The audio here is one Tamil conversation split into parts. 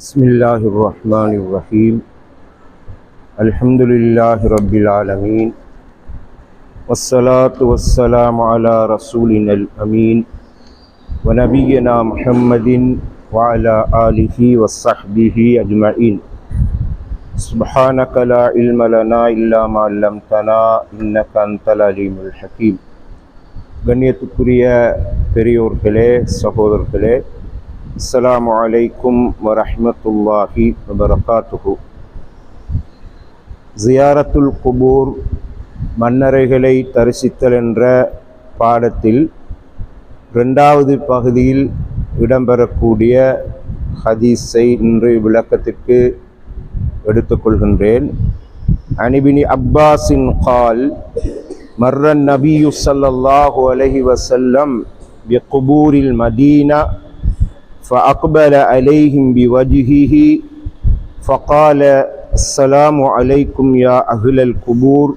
بسم الله الرحمن الرحيم الحمد لله رب العالمين والصلاة والسلام على رسولنا الأمين ونبينا محمد وعلى آله وصحبه أجمعين سبحانك لا علم لنا إلا ما علمتنا إنك أنت العليم الحكيم. கண்ணியத்துக்குரிய பெரியோர்களே, சகோதரர்களே, அஸ்ஸலாமு அலைக்கும் வரஹ்மத்துல்லாஹி வபரகாத்துஹு. ஜியாரத்துல் குபூர், மன்னரைகளை தரிசித்தல் என்ற பாடத்தில் இரண்டாவது பகுதியில் இடம்பெறக்கூடிய ஹதீஸை இன்று விளக்கத்திற்கு எடுத்துக்கொள்கின்றேன். அனிபினி அப்பாஸின் கால் மர்ரன் நபியு ஸல்லல்லாஹு அலைஹி வஸல்லம் பிகுபூரில் மதீனா فأقبل عليهم بوجهه فقال السلام عليكم يا أهل القبور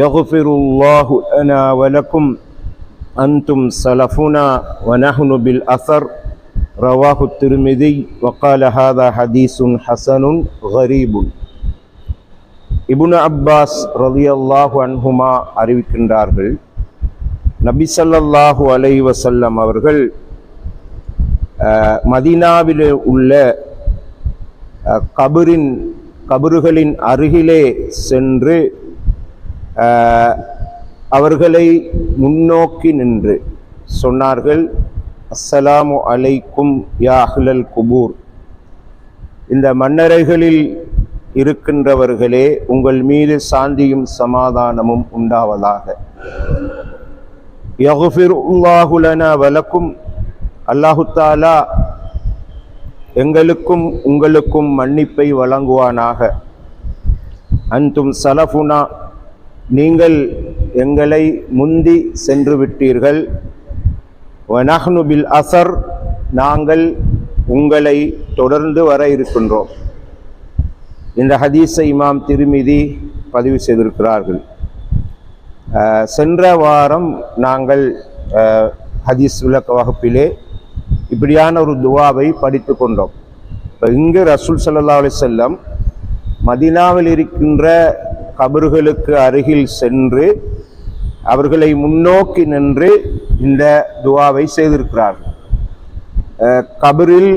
يغفر الله لنا ولكم أنتم سلفنا ونحن بالأثر. رواه الترمذي وقال هذا حديث حسن غريب. இப்னு அப்பாஸ் ரலியல்லாஹு அன்ஹுமா அறிவிக்கின்றார்கள், நபி ஸல்லல்லாஹு அலைஹி வஸல்லம் அவர்கள் மதீனாவில் உள்ள கபறுகளின் அருகிலே சென்று அவர்களை முன்னோக்கி நின்று சொன்னார்கள், அஸ்ஸலாமு அலைக்கும் யா அஹ்லல் குபூர். இந்த மன்னரைகளில் இருக்கின்றவர்களே, உங்கள் மீது சாந்தியும் சமாதானமும் உண்டாவதாக. யக்ஃபிருல்லாஹு லனா வலக்கும், அல்லாஹு தஆலா எங்களுக்கும் உங்களுக்கும் மன்னிப்பை வழங்குவானாக. அன்தும் சலஃபுனா, நீங்கள் எங்களை முந்தி சென்று விட்டீர்கள். வநஹ்னு பில் அஸர், நாங்கள் உங்களை தொடர்ந்து வர இருக்கின்றோம். இந்த ஹதீஸை இமாம் திர்மிதி பதிவு செய்திருக்கிறார்கள். சென்ற வாரம் நாங்கள் ஹதீஸ் விளக்க வகுப்பிலே இப்படியான ஒரு துவாவை படித்து கொண்டோம். இப்போ இங்கு ரசூல் ஸல்லல்லாஹு அலைஹி வஸல்லம் மதீனாவில் இருக்கின்ற கபர்களுக்கு அருகில் சென்று அவர்களை முன்னோக்கி நின்று இந்த துவாவை செய்திருக்கிறார்கள். கபரில்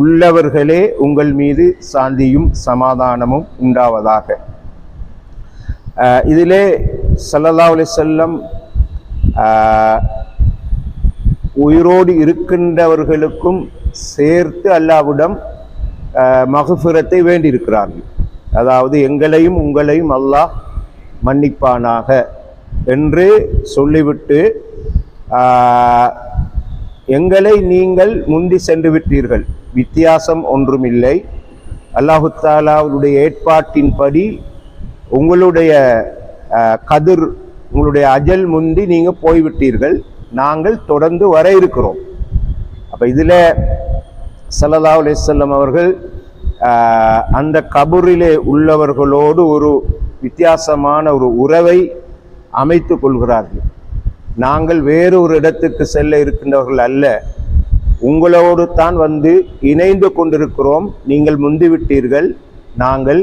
உள்ளவர்களே, உங்கள் மீது சாந்தியும் சமாதானமும் உண்டாவதாக. இதிலே ஸல்லல்லாஹு அலைஹி வஸல்லம் உயிரோடு இருக்கின்றவர்களுக்கும் சேர்த்து அல்லாஹ்விடம் மக்ஃபிரத்தை வேண்டியிருக்கிறார்கள். அதாவது எங்களையும் உங்களையும் அல்லாஹ் மன்னிப்பானாக என்று சொல்லிவிட்டு, எங்களை நீங்கள் முந்தி சென்று விட்டீர்கள், வித்தியாசம் ஒன்றுமில்லை, அல்லாஹு தஆலாவுடைய ஏற்பாட்டின்படி உங்களுடைய கதிர், உங்களுடைய அஜல் முந்தி நீங்கள் போய்விட்டீர்கள், நாங்கள் தொடர்ந்து வர இருக்கிறோம். அப்போ இதில் ஸல்லல்லாஹு அலைஹி வஸல்லம் அவர்கள் அந்த கபரிலே உள்ளவர்களோடு ஒரு வித்தியாசமான ஒரு உறவை அமைத்து கொள்கிறார்கள். நாங்கள் வேறு ஒரு இடத்துக்கு செல்ல இருக்கின்றவர்கள் அல்ல, உங்களோடு தான் வந்து இணைந்து கொண்டிருக்கிறோம், நீங்கள் முந்திவிட்டீர்கள், நாங்கள்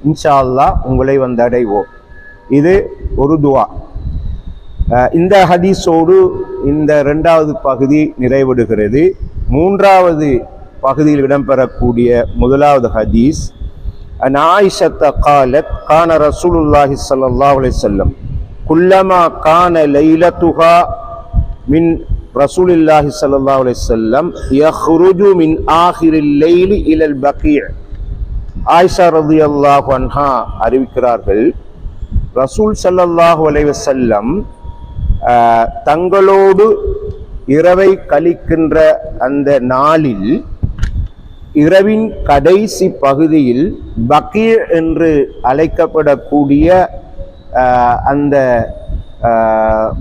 இன்ஷா அல்லாஹ் உங்களை வந்து அடைவோம். இது ஒரு துவா. இந்த ஹதீஸோடு இந்த இரண்டாவது பகுதி நிறைவடைகிறது. மூன்றாவது பகுதியில் இடம்பெறக்கூடிய முதலாவது ஹதீஸ், அன் ஆயிஷத்த காலத் கான ரசூலுல்லாஹி ஸல்லல்லாஹு அலைஹி வஸல்லம் குல்லமா கான லைலத்துஹா மின் ரசூலில்லாஹி ஸல்லல்லாஹு அலைஹி வஸல்லம் யஹ்ருஜு மின் ஆகிரில் லைலி இலல் பகீ. ஆயிஷா ரலியல்லாஹு அன்ஹா அறிவிக்கிறார்கள், ரசூல் ஸல்லல்லாஹு அலைஹி வஸல்லம் தங்களோடு இரவை கழிக்கின்ற அந்த நாளில் இரவின் கடைசி பகுதியில் பகீ என்று அழைக்கப்படக்கூடிய அந்த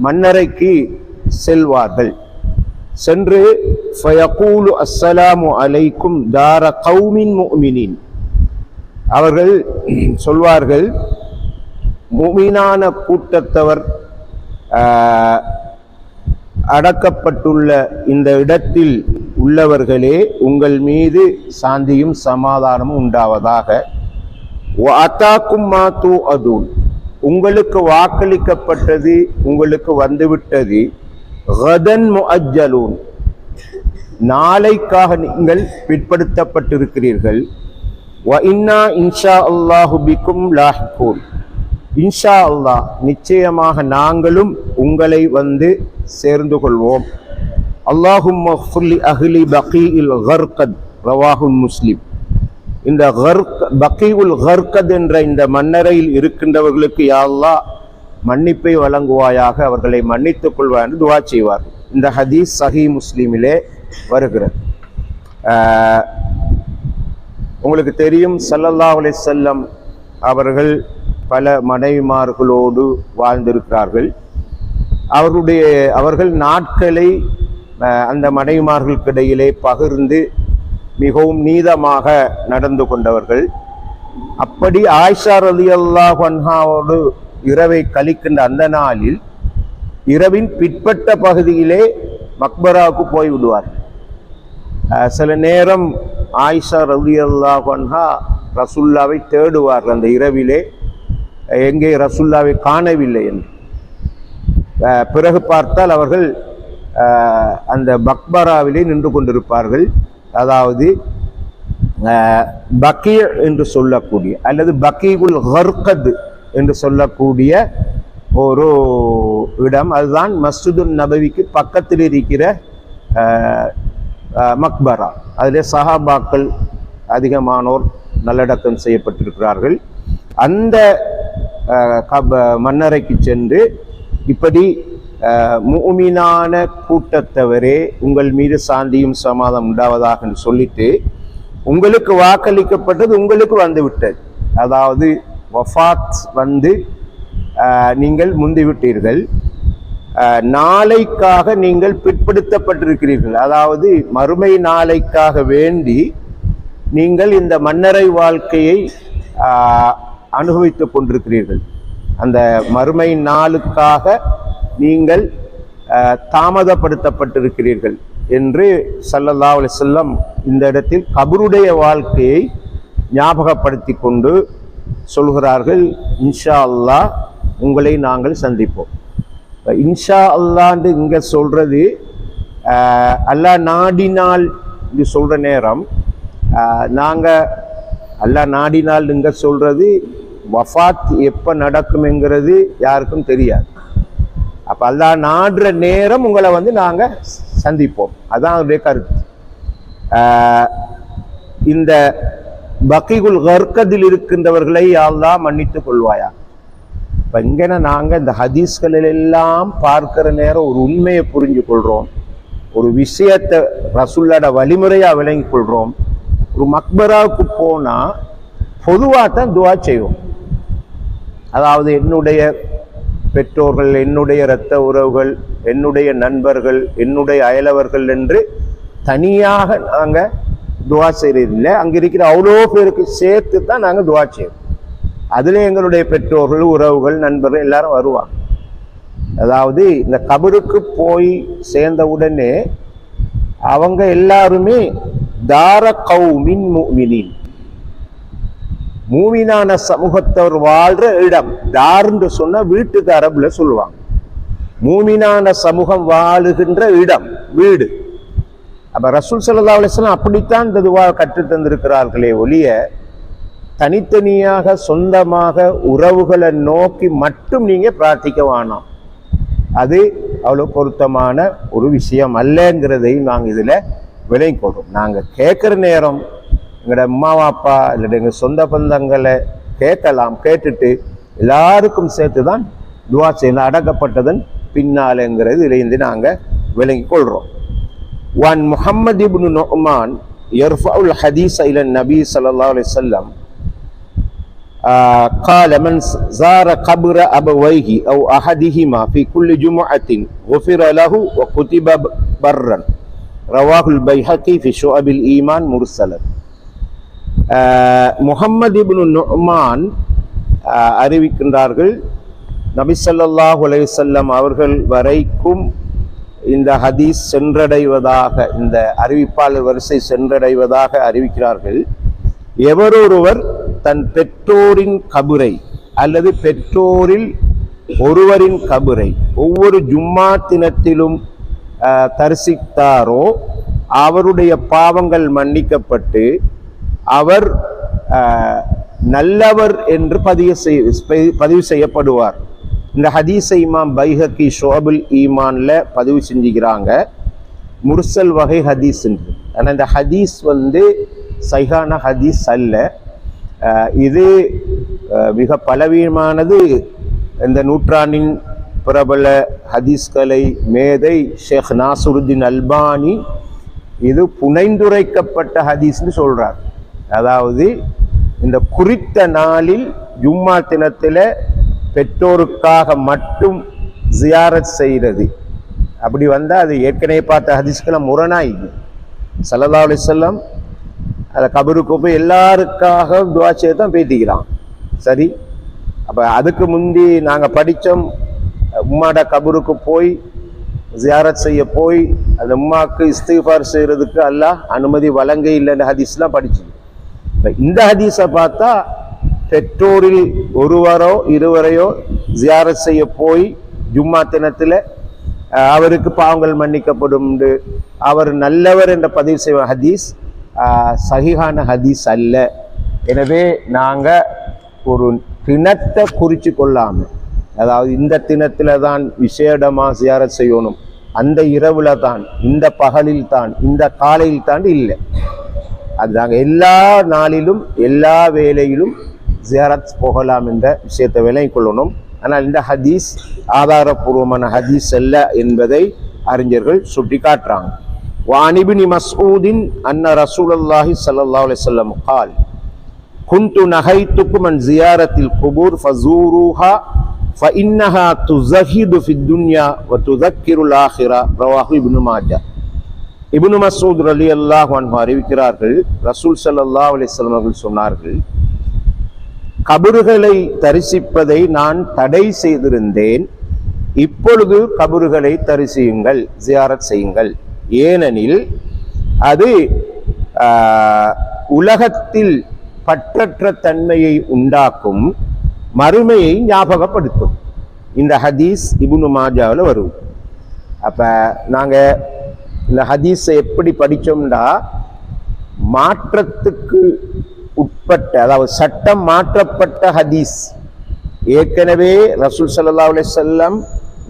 மன்னரைக்கு செல்வார்கள். சென்று ஃபயகூலு அஸ்ஸலாமு அலைக்கும் தார கௌமின் முஃமினீன், அவர்கள் சொல்வார்கள், முஃமினான கூட்டத்தவர் அடக்கப்பட்டுள்ள இந்த இடத்தில் உள்ளவர்களே உங்கள் மீது சாந்தியும் சமாதானமும் உண்டாவதாக. வஅதாக்கும் மா துஅதூன், உங்களுக்கு வாக்களிக்கப்பட்டது உங்களுக்கு வந்துவிட்டது. கதன் முஅஜ்ஜலூன், நாளைக்காக நீங்கள் பிற்படுத்தப்பட்டிருக்கிறீர்கள். வ இன்னா இன்ஷா அல்லாஹு பிக்கும் லாஹிகூன், இன்ஷா அல்லாஹ் நிச்சயமாக நாங்களும் உங்களை வந்து சேர்ந்து கொள்வோம். அல்லாஹும்ம ஃபிர்லி அஹ்லி பகீஇல் கர்கத், ரவாஹுல் முஸ்லிம். இந்த பகீஉல் கர்கத் என்ற இந்த மன்னரையில் இருக்கின்றவர்களுக்கு யா அல்லாஹ் மன்னிப்பை வழங்குவாயாக, அவர்களை மன்னித்துக் கொள்வாய் என்று துஆ செய்வார். இந்த ஹதீஸ் சஹீஹ் முஸ்லிமிலே வருகிறது. உங்களுக்கு தெரியும், ஸல்லல்லாஹு அலைஹி வஸல்லம் அவர்கள் பல மனைவிமார்களோடு வாழ்ந்திருக்கிறார்கள். அவர்கள் நாட்களை அந்த மனைவிமார்களுக்கு இடையிலே பகிர்ந்து மிகவும் நீதமாக நடந்து கொண்டவர்கள். அப்படி ஆயிஷா ரலியல்லாஹு அன்ஹாவோடு இரவை கழிக்கின்ற அந்த நாளில் இரவின் பிற்பட்ட பகுதியிலே மக்பராவுக்கு போய் விடுவார்கள். சில நேரம் ஆயிஷா ரலியல்லாஹு அன்ஹா ரசூல்லாவை தேடுவார்கள். அந்த இரவிலே எங்கே ரசூல்லாவை காணவில்லை என்று பிறகு பார்த்தால் அவர்கள் அந்த மக்பராவிலே நின்று கொண்டிருப்பார்கள். அதாவது பக்கீ என்று சொல்லக்கூடிய அல்லது பக்கீஉல் கர்கத் என்று சொல்லக்கூடிய ஒரு இடம், அதுதான் மஸ்ஜிதுன் நபவிக்கு பக்கத்தில் இருக்கிற மக்பரா. அதிலே சஹாபாக்கள் அதிகமானோர் நல்லடக்கம் செய்யப்பட்டிருக்கிறார்கள். அந்த மன்னரைக்கு சென்று இப்படி முஃமினான கூட்டத்தவரே உங்கள் மீது சாந்தியும் சமாதானம் உண்டாவதாக என்று சொல்லிட்டு, உங்களுக்கு வாக்களிக்கப்பட்டது உங்களுக்கு வந்து விட்டது, அதாவது வஃபாத் வந்து நீங்கள் முந்திவிட்டீர்கள், நாளைக்காக நீங்கள் பிற்படுத்தப்பட்டிருக்கிறீர்கள், அதாவது மறுமை நாளைக்காக வேண்டி நீங்கள் இந்த மன்னரை வாழ்க்கையை அனுபவித்துக் கொண்டிருக்கிறீர்கள். அந்த மறுமை நாளுக்காக நீங்கள் தாமதப்படுத்தப்பட்டிருக்கிறீர்கள் என்று ஸல்லல்லாஹு அலைஹி வஸல்லம் இந்த இடத்தில் கபருடைய வாழ்க்கையை ஞாபகப்படுத்தி கொண்டு சொல்கிறார்கள், இன்ஷா அல்லாஹ் உங்களை நாங்கள் சந்திப்போம். இன்ஷா அல்லான்னு இங்கே சொல்றது அல்லாஹ் நாடினால் இது சொல்கிற நேரம், நாங்கள் அல்லாஹ் நாடினால் இங்கே சொல்கிறது வஃபாத் எப்போ நடக்கும்ங்கிறது யாருக்கும் தெரியாது. அப்போ அல்லாஹ் நாடுற நேரம் உங்களை வந்து நாங்கள் சந்திப்போம், அதுதான் அவருடைய கருத்து. இந்த பகீஉல் கர்கத்தில் இருக்கின்றவர்களை அல்லாஹ் மன்னித்துக் கொள்வாயா. இப்போ இங்கே நாங்கள் இந்த ஹதீஸ்களில் எல்லாம் பார்க்கிற நேரம் ஒரு உண்மையை புரிஞ்சு கொள்கிறோம், ஒரு விஷயத்தை ரசூலோட வழிமுறையாக விளங்கி கொள்கிறோம். ஒரு மக்பராவுக்கு போனால் பொதுவாக தான் துஆ செய்வோம். அதாவது என்னுடைய பெற்றோர்கள், என்னுடைய இரத்த உறவுகள், என்னுடைய நண்பர்கள், என்னுடைய அயலவர்கள் என்று தனியாக நாங்கள் துஆ செய்கிறதில்லை. அங்கே இருக்கிற அவ்வளோ பேருக்கு சேர்த்து தான் நாங்கள் துஆ செய்வோம். அதில் எங்களுடைய பெற்றோர்கள், உறவுகள், நண்பர்கள் எல்லாரும் வருவாங்க. அதாவது இந்த கபருக்கு போய் சேர்ந்த உடனே அவங்க எல்லாருமே தார கௌமின் முஃமினீன், மூமினான சமூகத்தவர் வாழ்ற இடம். தார்ன்னு சொன்னா வீட்டுக்கு அரபுல சொல்லுவாங்க. மூமினான சமூகம் வாழுகின்ற இடம், வீடு. அப்ப ரசூல் ஸல்லல்லாஹு அலைஹி வஸல்லம் அப்படித்தான் இந்த துஆ கற்றுத் தந்திருக்கிறார்களே ஒழிய தனித்தனியாக சொந்தமாக உறவுகளை நோக்கி மட்டும் நீங்க பிரார்த்திக்க வேணாம். அது அவ்வளவு பொருத்தமான ஒரு விஷயம் அல்லங்கிறதையும் நாங்கள் இதுல விளங்கிக் கொள்றோம். நாங்க கேட்கிற நேரம் எங்களோட அம்மா அப்பா இல்லை எங்கள் சொந்த பந்தங்களை கேட்கலாம், கேட்டுட்டு எல்லாருக்கும் சேர்த்து தான் துஆ செய்யலாம், அடக்கப்பட்டதன் பின்னாலங்கிறது இதிலிருந்து நாங்கள் விளங்கி கொள்கிறோம். வான் முஹம்மது இப்னு நுஅமான் யர்ஃபஉல் ஹதீஸ இல நபி ஸல்லல்லாஹு அலைஹி வஸல்லம் قال من زار قبر أبويه أو أحدهما في كل جمعة غفر له وكتب برا رواه البيهقي في شعب الإيمان مرسلا. முஹம்மது இப்னு நுஅமான் அறிவிக்கின்றார்கள், நபி ஸல்லல்லாஹு அலைஹி வஸல்லம் அவர்கள் வரைக்கும் இந்த ஹதீஸ் சென்றடைவதாக, இந்த அறிவிப்பாளர் வரிசை சென்றடைவதாக அறிவிக்கிறார்கள். எவரொருவர் தன் பெற்றோரின் கபரை அல்லது பெற்றோரில் ஒருவரின் கபரை ஒவ்வொரு ஜும்மா தினத்திலும் தரிசித்தாரோ அவருடைய பாவங்கள் மன்னிக்கப்பட்டு அவர் நல்லவர் என்று பதிவு செய்யப்படுவார். இந்த ஹதீஸை இமாம் பைஹக்கி ஷுஅபுல் ஈமான்ல பதிவு செஞ்சுக்கிறாங்க. முர்சல் வகை ஹதீஸ் என்று. ஆனால் இந்த ஹதீஸ் சஹீஹான ஹதீஸ் அல்ல. இது மிக பலவீனமானது. இந்த நூற்றாண்டின் பிரபல ஹதீஸ்களை மேதை ஷேக் நாசுருதீன் அல்பானி இது புனைந்துரைக்கப்பட்ட ஹதீஸ்னு சொல்றார். அதாவது இந்த குறித்த நாளில் ஜும்மா தினத்தில் பெற்றோருக்காக மட்டும் ஜியாரத் செய்கிறது அப்படி வந்தால் அது ஏற்கனவே பார்த்த ஹதீஸ்கெல்லாம் முரணாயிது. ஸல்லல்லாஹு அலைஹி வஸல்லம் அதை கபருக்கு போய் எல்லாருக்காக துஆ செய்து தான் பேத்திக்கிறான். சரி, அப்போ அதுக்கு முந்தி நாங்கள் படித்தோம் உம்மாட கபருக்கு போய் ஜியாரத் செய்ய போய் அந்த உம்மாவுக்கு இஸ்திக்ஃபார் செய்கிறதுக்கு அல்லாஹ் அனுமதி வழங்க இல்லைன்ற ஹதீஸ்லாம் படிச்சு. இப்போ இந்த ஹதீஸை பார்த்தா பெற்றோரில் ஒருவரோ இருவரையோ ஜியாரத் செய்ய போய் ஜும்மா தினத்தில் அவருக்கு பாவங்கள் மன்னிக்கப்படும், அவர் நல்லவர் என்ற பதிவு செய்வ ஹதீஸ் சஹீஹான ஹதீஸ் அல்ல. எனவே நாங்கள் ஒரு தினத்தை குறித்து கொள்ளாமல், அதாவது இந்த தினத்தில் தான் விசேடமாக ஜியாரத் செய்யணும், அந்த இரவுல தான், இந்த பகலில் தான், இந்த காலையில் தான் இல்லை. அது நாங்கள் எல்லா நாளிலும் எல்லா வேலையிலும் ஜியாரத் போகலாம் என்ற விஷயத்தை விளங்கிக் கொள்ளணும். ஆனால் இந்த ஹதீஸ் ஆதாரபூர்வமான ஹதீஸ் அல்ல என்பதை அறிஞர்கள் சுட்டி காட்டுறாங்க. وعن ابن مسعود أن رسول الله صلى الله عليه وسلم قال كنت نهيتكم عن زيارة القبور فزوروها فإنها تزهد في الدنيا وتذكر الآخرة. رواه ابن ماجه. இப்னு மஸ்ஊத் ரலியல்லாஹு அன்ஹு அறிவிக்கிறார்கள், ரசூல் ஸல்லல்லாஹு அலைஹி வஸல்லம் அவர்கள் சொன்னார்கள், கபறுகளை தரிசிப்பதை நான் தடை செய்திருந்தேன், இப்பொழுது கபறுகளை தரிசியுங்கள், ஜியாரத் செய்யுங்கள். ஏனெனில் அது உலகத்தில் பற்றற்ற தன்மையை உண்டாக்கும், மறுமையை ஞாபகப்படுத்தும். இந்த ஹதீஸ் இப்னு மாஜாவில் வரும். அப்போ நாங்கள் இந்த ஹதீஸை எப்படி படித்தோம்னா, மாற்றத்துக்கு உட்பட்ட, அதாவது சட்டம் மாற்றப்பட்ட ஹதீஸ். ஏற்கனவே ரசூல் ஸல்லல்லாஹு அலைஹி வஸல்லம்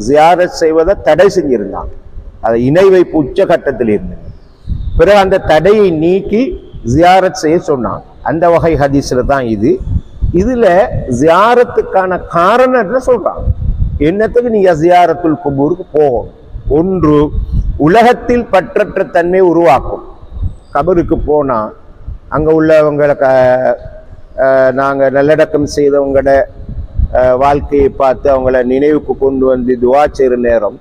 ஜியாரத் செய்வதை தடை செஞ்சிருந்தாங்க, அதை இணை வைப்பு உச்சகட்டத்தில் இருந்தது. பிறகு அந்த தடையை நீக்கி ஜியாரத் செய்ய சொன்னாங்க. அந்த வகை ஹதீஸில் தான் இது. இதில் ஜியாரத்துக்கான காரணத்தை சொல்கிறாங்க. என்னத்துக்கு நீங்கள் ஜியாரத்துல் குபூருக்கு போகும்? ஒன்று, உலகத்தில் பற்றற்ற தன்மை உருவாக்கும். கபருக்கு போனால் அங்கே உள்ளவங்களை நாங்கள் நல்லடக்கம் செய்தவங்களோட வாழ்க்கையை பார்த்து அவங்கள நினைவுக்கு கொண்டு வந்து துஆ செய்கிற நேரம்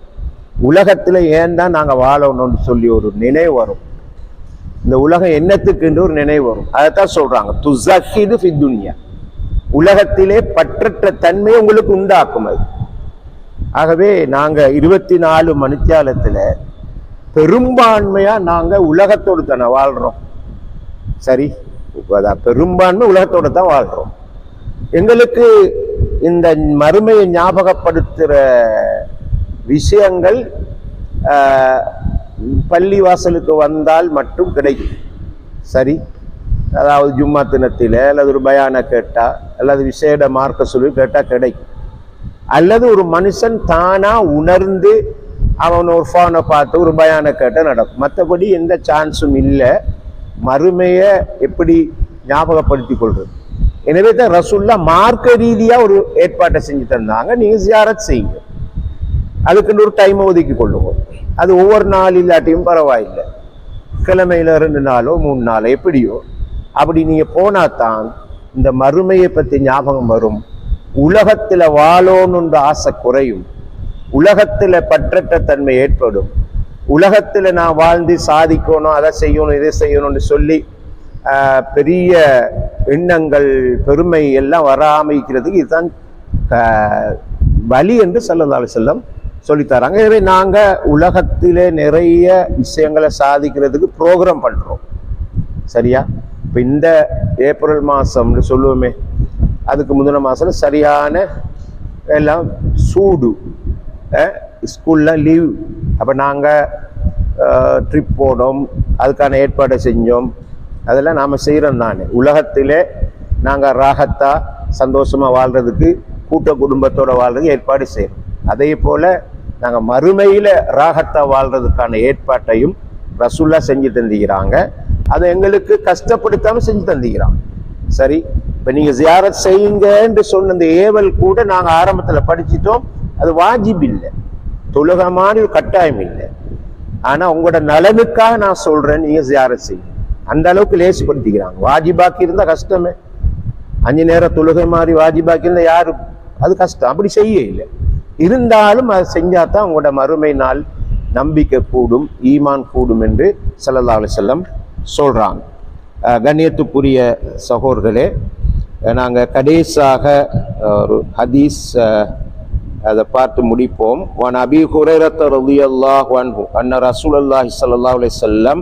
உலகத்தில் ஏன் தான் நாங்கள் வாழணும்னு சொல்லி ஒரு நினைவு வரும். இந்த உலகம் என்னத்துக்குன்ற ஒரு நினைவு வரும். அதைத்தான் சொல்கிறாங்க, துஸஹிது ஃபி துன்யா, உலகத்திலே பற்றற்ற தன்மையை உங்களுக்கு உண்டாக்கும் அது. ஆகவே நாங்கள் 24 மணித்தியாலத்தில் பெரும்பான்மையாக நாங்கள் உலகத்தோடு தானே வாழ்கிறோம். சரி, பெரும்பான்மை உலகத்தோடு தான் வாழ்கிறோம். எங்களுக்கு இந்த மறுமையை ஞாபகப்படுத்துகிற விஷயங்கள் பள்ளி வாசலுக்கு வந்தால் மட்டும் கிடைக்கும். சரி, அதாவது ஜும்மா தினத்தில் அல்லது ஒரு பயானை கேட்டால் அல்லது விசேட மார்க்க சொல்லி கேட்டால் கிடைக்கும். அல்லது ஒரு மனுஷன் தானா உணர்ந்து அவன் ஒரு ஃபோனை பார்த்து ஒரு பயானை கேட்டால் நடக்கும். மற்றபடி எந்த சான்ஸும் இல்லை. மறுமையை எப்படி ஞாபகப்படுத்தி கொள்வது? எனவே தான் ரசூல்லா மார்க்க ரீதியாக ஒரு ஏற்பாட்டை செஞ்சு தந்தாங்க, நீங்கள் ஜியாரத் செய்யுங்க, அதுக்குன்னு ஒரு டைமை ஒதுக்கி கொள்ளுவோம். அது ஒவ்வொரு நாள் இல்லாட்டியும் பரவாயில்லை, கிழமையில் 2 நாளோ 3 நாளோ எப்படியோ அப்படி நீங்கள் போனால் தான் இந்த மறுமையை பற்றி ஞாபகம் வரும். உலகத்தில் வாழணுன்ற ஆசை குறையும், உலகத்தில் பற்றற்ற தன்மை ஏற்படும். உலகத்தில் நான் வாழ்ந்து சாதிக்கணும், அதை செய்யணும், இதை செய்யணும்னு சொல்லி பெரிய எண்ணங்கள் பெருமை எல்லாம் வராமைக்கிறதுக்கு இதுதான் வழி என்று ஸல்லல்லாஹு அலைஹி வஸல்லம் சொல்லித்தராங்க. எனவே நாங்கள் உலகத்திலே நிறைய விஷயங்களை சாதிக்கிறதுக்கு ப்ரோக்ராம் பண்ணுறோம். சரியா? இப்போ இந்த ஏப்ரல் மாதம்னு சொல்லுவோமே, அதுக்கு முந்தின மாதம் சரியான எல்லாம் சூடு, ஸ்கூலில் லீவ். அப்போ நாங்கள் ட்ரிப் போனோம், அதுக்கான ஏற்பாடை செஞ்சோம். அதெல்லாம் நாம் செய்கிறோம் தானே. உலகத்திலே நாங்கள் ராகத்தாக சந்தோஷமாக வாழ்கிறதுக்கு, கூட்ட குடும்பத்தோடு வாழ்றதுக்கு ஏற்பாடு செய்கிறோம். அதே போல் நாங்கள் மறுமையில் ராகத்தாக வாழ்கிறதுக்கான ஏற்பாட்டையும் ரசூல்லா செஞ்சு தந்திக்கிறாங்க. அதை எங்களுக்கு கஷ்டப்படுத்தாமல் செஞ்சு தந்திக்கிறாங்க. சரி, இப்போ நீங்கள் ஜியாரத் செய்யுங்கன்னு சொன்ன இந்த ஏவல் கூட நாங்கள் ஆரம்பத்தில் படிச்சிட்டோம். அது வாஜிப் இல்லை, தொழுகமான கட்டாயம் இல்லை. ஆனால் உங்களோட நலனுக்காக நான் சொல்கிறேன், நீங்கள் ஜியாரத் செய்யுங்க. அந்த அளவுக்கு லேசுப்படுத்திக்கிறாங்க. வாஜிபாக்கி இருந்தால் கஷ்டமே. 5 நேரம் தொழுகை மாதிரி வாஜிபாக்கி இருந்தால் யாரு, அது கஷ்டம். அப்படி செய்ய இல்லை. இருந்தாலும் அதை செஞ்சால் தான் உங்களோட மறுமை நாள் நம்பிக்கை கூடும், ஈமான் கூடும் என்று ஸல்லல்லாஹு அலைஹி வஸல்லம் சொல்கிறாங்க. கண்ணியத்துக்குரிய சகோதரர்களே, நாங்கள் கடைசியாக ஒரு ஹதீஸ் அதை பார்த்து முடிப்போம். வன் அபீ ஹுரைரத ரலியல்லாஹு அன்ஹு அன்ன ரசூலுல்லாஹி ஸல்லல்லாஹு அலைஹி வஸல்லம்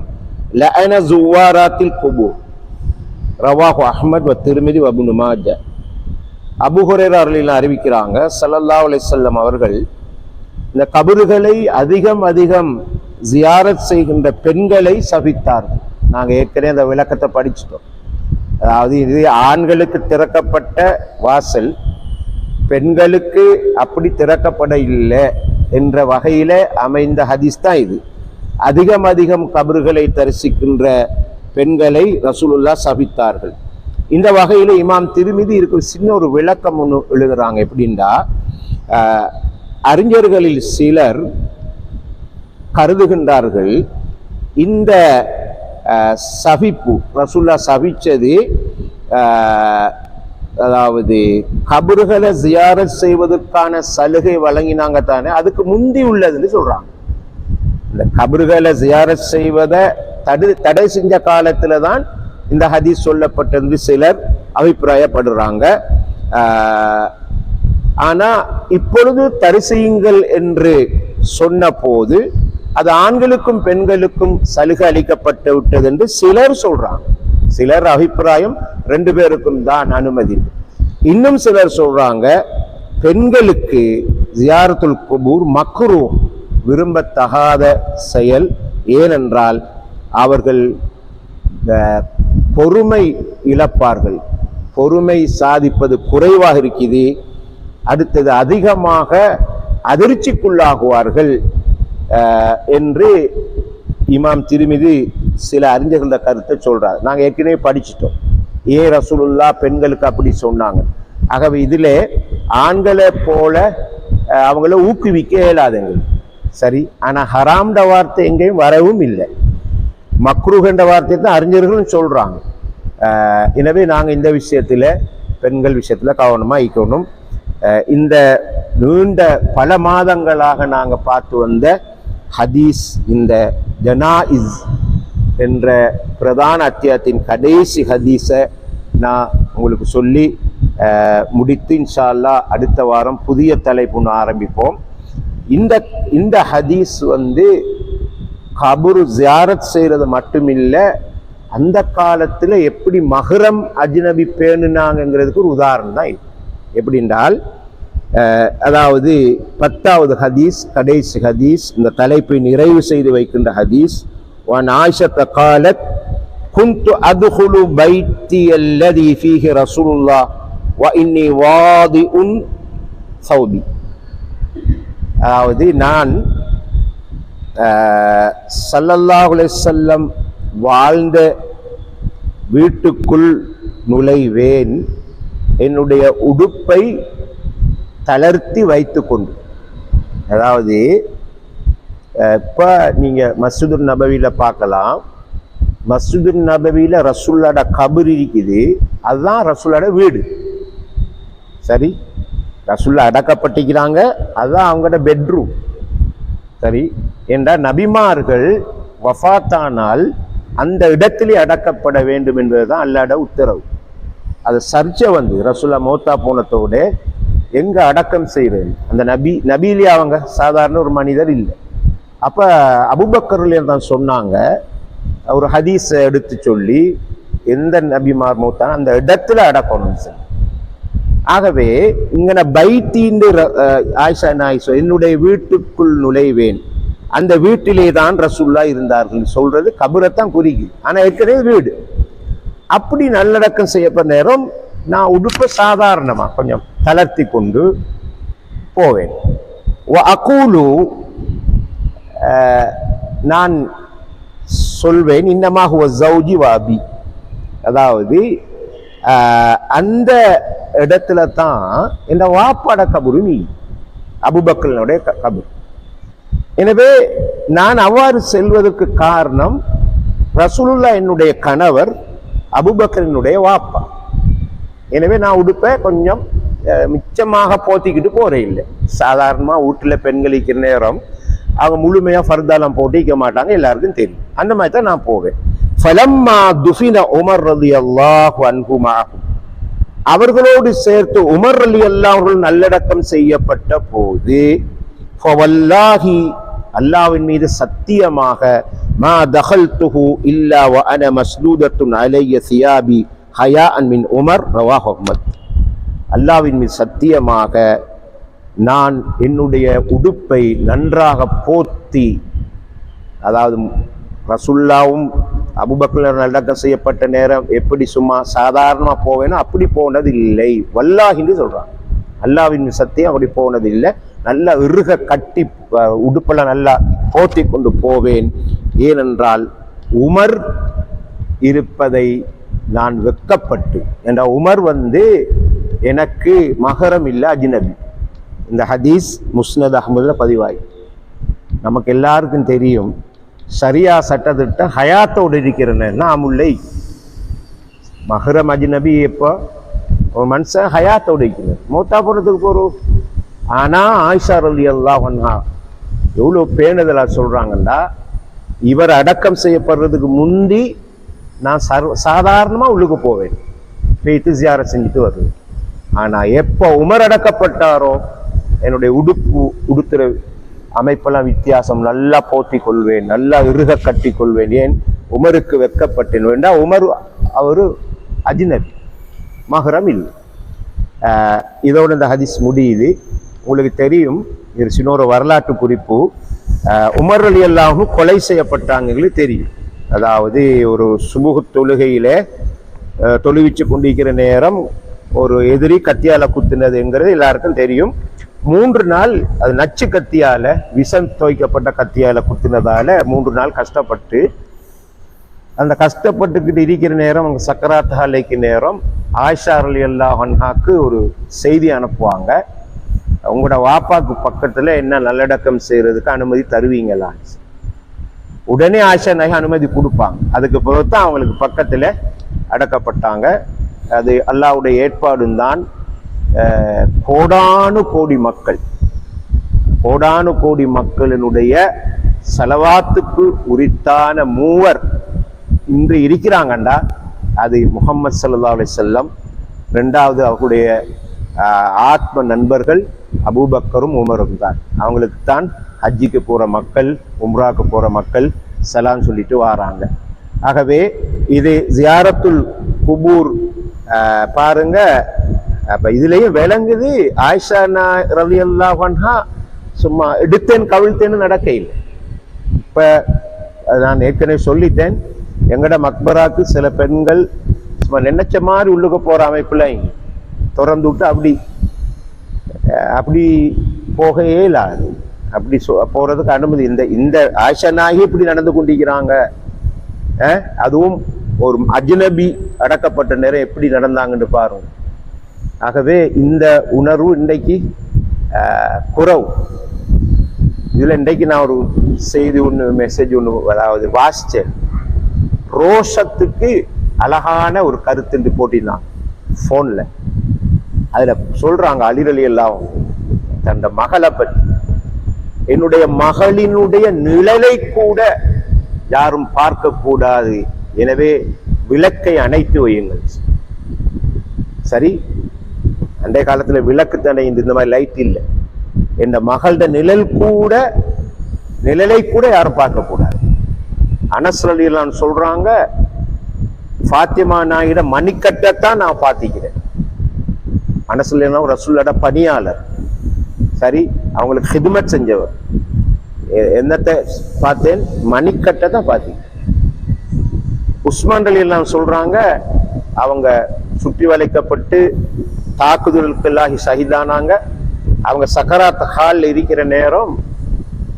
லஅன ஸுவாராத்தில் குபூர் ரவாஹு அஹ்மத் வ திர்மிதி வ இப்னு மாஜா. அபூ ஹுரைரா ரலியல்லாஹு அறிவிக்கிறாங்க, ஸல்லல்லாஹு அலைஹி வஸல்லம் அவர்கள் இந்த கபறுகளை அதிகம் ஜியாரத் செய்கின்ற பெண்களை சபித்தார்கள். நாங்கள் ஏற்கனவே அந்த விளக்கத்தை படிச்சிட்டோம். அதாவது இது ஆண்களுக்கு திறக்கப்பட்ட வாசல், பெண்களுக்கு அப்படி திறக்கப்பட இல்லை என்ற வகையில அமைந்த ஹதீஸ் தான் இது. அதிகம் கபறுகளை தரிசிக்கின்ற பெண்களை ரசூலுல்லாஹ் சபித்தார்கள். இந்த வகையில இமாம் திர்மிதி இருக்கிற சின்ன ஒரு விளக்கம் ஒன்று எழுதுறாங்க. எப்படின்னா, அறிஞர்களில் சிலர் கருதுகின்றார்கள், இந்த சபிப்பு ரசூலுல்லாஹ் சபிச்சது அதாவது கபறுகளை ஜியாரத் செய்வதற்கான சலுகை வழங்கினாங்க தானே, அதுக்கு முந்தி உள்ளதுன்னு சொல்றாங்க. இந்த கபறுகளை ஜியாரத் செய்வதை தடை செஞ்ச காலத்துல தான் இந்த ஹதீஸ் சொல்லப்பட்டது சிலர் அபிப்பிராயப்படுறாங்க. ஆனா இப்பொழுது தரிசியுங்கள் என்று சொன்ன போது அது ஆண்களுக்கும் பெண்களுக்கும் சலுகை அளிக்கப்பட்டு விட்டது என்று சிலர் சொல்றாங்க. சிலர் அபிப்பிராயம் 2 பேருக்கும் தான் அனுமதி. இன்னும் சிலர் சொல்றாங்க, பெண்களுக்கு ஜியாரத்துல் குபூர் மக்ரூ, விரும்பத்தகாத செயல். ஏனென்றால் அவர்கள் பொறுமை இழப்பார்கள், பொறுமை சாதிப்பது குறைவாக இருக்குது. அடுத்தது அதிகமாக அதிர்ச்சிக்குள்ளாகுவார்கள் என்று இமாம் திர்மிதி சில அறிஞர்கள கருத்தை சொல்றாரு. நாங்கள் ஏற்கனவே படிச்சிட்டோம் ரசூலுல்லாஹ் பெண்களுக்கு அப்படி சொன்னாங்க. ஆகவே இதிலே ஆண்களை போல அவங்கள ஊக்குவிக்க இயலாதுங்க. சரி, ஆனால் ஹராம்ட வார்த்தை எங்கேயும் வரவும் இல்லை, மக்ரூஹ் என்ற வார்த்தை தான் அறிஞர்களும் சொல்றாங்க. எனவே நாங்கள் இந்த விஷயத்தில் பெண்கள் விஷயத்தில் கவனமாக இருக்கணும். இந்த நீண்ட பல மாதங்களாக நாங்கள் பார்த்து வந்த ஹதீஸ், இந்த ஜனாயிஸ் என்ற பிரதான அத்தியாயத்தின் கடைசி ஹதீஸை நான் உங்களுக்கு சொல்லி முடித்து இன்ஷா அல்லாஹ் அடுத்த வாரம் புதிய தலைப்பு ஆரம்பிப்போம். இந்த ஹதீஸ் கபரு ஜியாரத் செய்கிறது மட்டுமில்லை, அந்த காலத்தில் எப்படி மஹ்ரம் அஜ்னபி பேணுனாங்கிறதுக்கு ஒரு உதாரணம் தான் இது. எப்படின்றால், அதாவது 10வது ஹதீஸ், கடைசி ஹதீஸ், இந்த தலைப்பை நிறைவு செய்து வைக்கின்ற ஹதீஸ். وعن عائشة قالت كنت أدخل بيتي الذي فيه رسول الله وإني واضع ثوبي. அதாவது நான் ஸல்லல்லாஹு அலைஹி வஸல்லம் வாழ்ந்த வீட்டுக்குள் நுழைவேன், என்னுடைய உடுப்பை தளர்த்தி வைத்து கொண்டு. அதாவது இப்போ நீங்கள் மஸ்ஜிதுன் நபவியில் பார்க்கலாம், மஸ்ஜிதுன் நபவியில் ரசூலோட கபர் இருக்குது, அதுதான் ரசூலோட வீடு. சரி, ரசூல்லா அடக்கப்பட்டிருக்கிறாங்க, அதுதான் அவங்களோட பெட்ரூம். சரி, என்றால் நபிமார்கள் வஃபாத்தானால் அந்த இடத்திலே அடக்கப்பட வேண்டும் என்பது தான் அல்லாஹ்வுடைய உத்தரவு. அது சர்ச்சை ரசூல்லா மௌத்தா போனத்தோட எங்க அடக்கம் செய்வேன்? அந்த நபியிலே அவங்க சாதாரண ஒரு மனிதர் இல்லை. அப்ப அபூபக்கர் தான் சொன்னாங்க, ஒரு ஹதீஸ் எடுத்து சொல்லி எந்த நபிமார் மௌத்தான அந்த இடத்துல அடக்கணும் சொல்லி. ஆகவே இங்கன பைத்தின் ஆயிஷா நாயிஷா என்னுடைய வீட்டுக்குள் நுழைவேன், அந்த வீட்டிலே தான் ரசூல்லா இருந்தார்கள் சொல்றது கபரைத்தான் குறிக்குது. ஆனா ஏற்கனவே வீடு. அப்படி நல்லடக்கம் செய்யப்பட்ட நேரம் நான் உடுப்ப சாதாரணமா கொஞ்சம் தளர்த்தி கொண்டு போவேன். அகூலு நான் சொல்வேன், இன்னமாக ஜௌஜி வாபி, அதாவது அந்த இடத்துல தான் இந்த வாப்பாட கபரு நீ அபூபக்கருடைய கபர். எனவே நான் அவ்வாறு செல்வதற்கு காரணம் ரசூலுல்லாஹ் என்னுடைய கணவர், அபூபக்கரினுடைய வாப்பா. எனவே நான் உடுப்ப கொஞ்சம் மிச்சமாக போத்திக்கிட்டு போறேன் இல்லை. சாதாரணமா வீட்டுல பெண்கள் இருக்கிற நேரம் அவங்க முழுமையா ஃபர்தாலாம் போட்டிக்க மாட்டாங்க, எல்லாருக்கும் தெரியும். அந்த மாதிரி தான் நான் போவேன். ஃபலம்மா துஃபின உமர் ரலியல்லாஹு அன்ஹு மஅஹு, அவர்களோடு சேர்த்து உமர் ரலியல்லாஹு அவர்கள் நல்லடக்கம் செய்யப்பட்ட போது, ஃபவல்லாஹி அல்லாஹ்வின் மீது சத்தியமாக, மா தகல்துஹு இல்லா வ அன மஸ்லூதத்துன் அலைய சியாபி ஹயாஅன் மின் உமர், ரவாஹு அஹ்மத். அல்லாஹ்வின் மீது சத்தியமாக நான் என்னுடைய உடுப்பை நன்றாக போர்த்தி, அதாவது ரசூலுல்லாவும் அபூபக்கர் நல்லடக்கம் செய்யப்பட்ட நேரம் எப்படி சும்மா சாதாரணமா போவேனோ அப்படி போனது இல்லை. வல்லாஹின்னு சொல்றாங்க. அல்லாஹ்வின் சத்தியம் அப்படி போனது இல்லை. நல்லா இறுக கட்டி உடுப்பெல்லாம் நல்லா போர்த்தி கொண்டு போவேன். ஏனென்றால் உமர் இருப்பதை நான் வெட்கப்பட்டு, என்ற உமர் எனக்கு மகரம் இல்லை, அஜ்னபி. இந்த ஹதீஸ் முஸ்னத் அஹ்மதுல பதிவாய். நமக்கு எல்லாருக்கும் தெரியும், ஷரியா சட்டத்திட்ட ஹயாத்தோடு இருக்கிறேன்னா அமுல்லை. மஹரம் அஜ்னபி எப்போ ஒரு மனுஷன் ஹயாத்தோடு இருக்கிறார், மௌத்தா போறதுக்கு போறோம். ஆனா ஆயிஷா ரலியல்லாஹு அன்ஹா எவ்வளவு பேணுதலா சொல்றாங்கண்டா, இவர் அடக்கம் செய்யப்படுறதுக்கு முந்தி நான் சாதாரணமா உள்ளுக்கு போவேன், போய்த்து ஜியாரத் செஞ்சுட்டு வருவேன். ஆனா எப்போ உமர் அடக்கப்பட்டாரோ என்னுடைய உடுத்துற அமைப்பெல்லாம் வித்தியாசம், நல்லா போத்தி கொள்வேன், நல்லா இறுக கட்டி கொள்வேன். ஏன்? உமருக்கு வெட்கப்பட்டேன் வேண்டா. உமர் அவரு அஜ்னபி, மஹரம் இல்லை. இதோட இந்த ஹதீஸ் முடியுது. உங்களுக்கு தெரியும், இது சின்னொரு வரலாற்று குறிப்பு. உமர் ரலியல்லாஹு கொலை செய்யப்பட்டாங்க தெரியும். அதாவது ஒரு சுபுஹ் தொழுகையில தொழுவிச்சு கொண்டிருக்கிற நேரம் ஒரு எதிரி கத்தியால குத்தினதுங்கிறது எல்லாருக்கும் தெரியும். 3 நாள் அது நச்சு கத்தியால, விஷம் துவைக்கப்பட்ட கத்தியால குத்தினதால 3 நாள் கஷ்டப்பட்டு, அந்த கஷ்டப்பட்டுக்கிட்டு இருக்கிற நேரம் அவங்க சக்கராத் ஹாலைக்கு நேரம் ஆயிஷா ரலியல்லாஹு அன்ஹாக்கு ஒரு செய்தி அனுப்புவாங்க, உங்களோட வாப்பாக்கு பக்கத்துல என்ன நல்லடக்கம் செய்யறதுக்கு அனுமதி தருவீங்களா? உடனே ஆயிஷா நாயகி அனுமதி கொடுப்பாங்க. அதுக்கு பிறகுதான் அவங்களுக்கு பக்கத்துல அடக்கப்பட்டாங்க. அது அல்லாஹ்வுடைய ஏற்பாடும் தான். கோடானு கோடி மக்களினுடைய சலவாத்துக்கு உரித்தான மூவர் இன்று இருக்கிறாங்கண்டா, அது முஹம்மது ஸல்லல்லாஹு அலைஹி வஸல்லம், 2வது அவருடைய ஆத்ம நண்பர்கள் அபூபக்கரும் உமரும் தான். அவங்களுக்கு தான் ஹஜ்ஜிக்கு போற மக்கள், உம்ராக்கு போற மக்கள் சலாம் சொல்லிட்டு வராங்க. ஆகவே இது ஜியாரத்துல் குபூர் பாருங்க. அப்ப இதுலயும் விளங்குது, ஆயிஷா ரலியல்லாஹு அன்ஹா சும்மா எடுத்தேன் கவிழ்த்தேன்னு நடக்க இல்லை. இப்ப நான் ஏற்கனவே சொல்லிட்டேன், எங்கட மக்பராக்கு சில பெண்கள் சும்மா நினைச்ச மாதிரி உள்ளுக்க போற அமைப்புல திறந்து விட்டு அப்படி போகையே இல்லாது. அப்படி போறதுக்கு அனுமதி இந்த ஆயிஷா நாயகி இப்படி நடந்து கொண்டிருக்கிறாங்க. அதுவும் ஒரு அஜ்னபி அடக்கப்பட்ட நேரம் எப்படி நடந்தாங்கன்னு பாருங்க. ஆகவே இந்த உணர்வு இன்றைக்கு குறவு. இதுல இன்றைக்கு நான் ஒரு செய்தி மெசேஜ் அதாவது வாசிச்சேன். ரோஷத்துக்கு அழகான ஒரு கருத்து போட்டினான் போன்ல. அதுல சொல்றாங்க அலி ரலியல்லாஹு தன் மகளை பற்றி, என்னுடைய மகளினுடைய நிழலை கூட யாரும் பார்க்க கூடாது, எனவே விளக்கை அணைத்து வையுங்கள். சரி, அன்றைய காலத்துல விளக்கு தடை இந்த மாதிரி லைட் இல்லை. என் மகளோட நிழலை கூட யாரும் பார்க்க கூடாது. அனஸ் ரலியல்லாஹு சொல்றாங்க, ஃபாத்திமா நாயிட மணிக்கட்டைத்தான் நான் பார்த்திக்கிறேன். அனஸ் ரலியல்லாஹு ரசூலோட பணியாளர், சரி, அவங்களுக்கு ஹிதுமத் செஞ்சவர். என்னத்தை பார்த்தேன்? மணிக்கட்டை தான் பார்த்தீங்க. உஸ்மான் ரலியல்லாஹு சொல்றாங்க, அவங்க சுற்றி வளைக்கப்பட்டு தாக்குதலுக்கெல்லாம் ஷஹீதானாங்க. அவங்க சக்கராத் ஹால் இருக்கிற நேரம்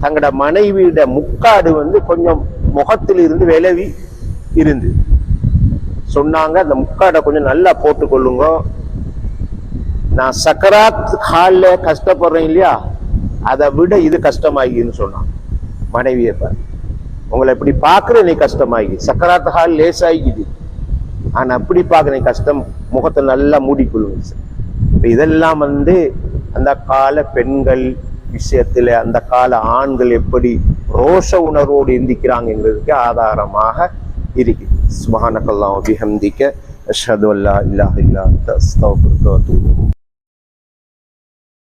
தங்களோட மனைவியோட முக்காடு கொஞ்சம் முகத்தில் இருந்து விலவி இருந்து சொன்னாங்க, அந்த முக்காடை கொஞ்சம் நல்லா போட்டுக்கொள்ளுங்க, நான் சக்கராத் ஹால்ல கஷ்டப்படுறேன் இல்லையா, அதை விட இது கஷ்டமாகின்னு சொன்னான். மனைவியை பாரு, உங்களை எப்படி பார்க்குற நீ கஷ்டமாகி, சக்கராத் ஹால் லேசாகிக்குது, ஆனா அப்படி பார்க்க நீ கஷ்டம், முகத்தை நல்லா மூடிக்கொள்ளுங்க. இதெல்லாம் அந்த கால பெண்கள் விஷயத்துல அந்த கால ஆண்கள் எப்படி ரோஷ உணர்வோடு எந்திக்கிறாங்கிறதுக்கு ஆதாரமாக இருக்கு. சுப்ஹானக்கல்லாஹு வபிஹம்திக அஷ்ஹது அல்லா இலாஹா இல்லா அன்த அஸ்தக்ஃபிருக வ அத்தூபு இலைக்.